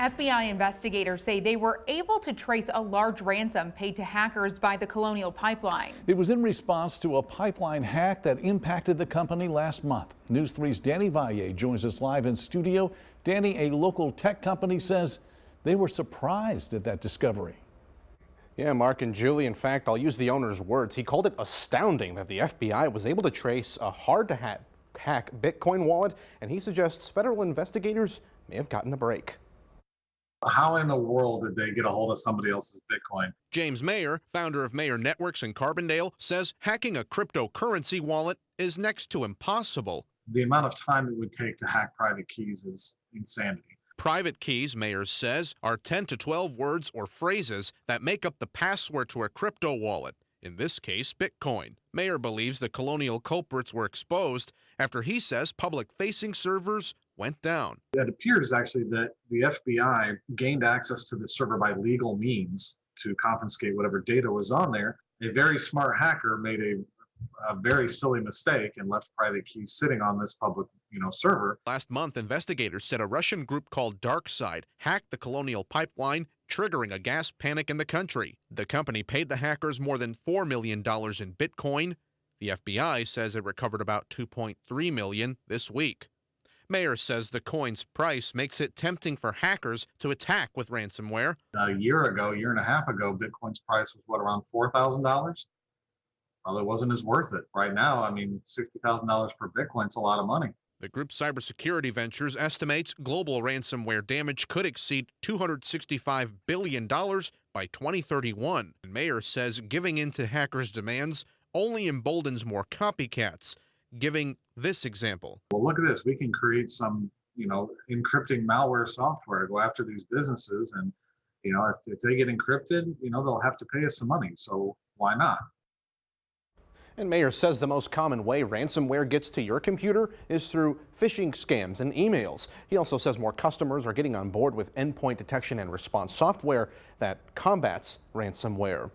FBI investigators say they were able to trace a large ransom paid to hackers by the Colonial pipeline. It was in response to a pipeline hack that impacted the company last month. News 3's Danny Valle joins us live in studio. Danny, a local tech company says they were surprised at that discovery. Yeah, Mark and Julie, in fact, I'll use the owner's words. He called it astounding that the FBI was able to trace a hard-to-hack Bitcoin wallet, and he suggests federal investigators may have gotten a break. How in the world did they get a hold of somebody else's Bitcoin? James Mayer, founder of Mayer Networks in Carbondale, says hacking a cryptocurrency wallet is next to impossible. The amount of time it would take to hack private keys is insanity. Private keys, Mayer says, are 10 to 12 words or phrases that make up the password to a crypto wallet, in this case, Bitcoin. Mayer believes the Colonial culprits were exposed after he says public-facing servers went down. It appears actually that the FBI gained access to the server by legal means to confiscate whatever data was on there. A very smart hacker made a very silly mistake and left private keys sitting on this public server. Last month, investigators said a Russian group called DarkSide hacked the Colonial pipeline, triggering a gas panic in the country. The company paid the hackers more than $4 million in Bitcoin. The FBI says it recovered about $2.3 million this week. Mayer says the coin's price makes it tempting for hackers to attack with ransomware. A year and a half ago, Bitcoin's price was around $4,000? Probably wasn't as worth it. Right now, I mean, $60,000 per Bitcoin's a lot of money. The group's cybersecurity ventures estimates global ransomware damage could exceed $265 billion by 2031. And Mayer says giving in to hackers' demands only emboldens more copycats, giving this example. Well, look at this. We can create some, encrypting malware software to go after these businesses. And, if they get encrypted, they'll have to pay us some money. So why not? And Mayer says the most common way ransomware gets to your computer is through phishing scams and emails. He also says more customers are getting on board with endpoint detection and response software that combats ransomware.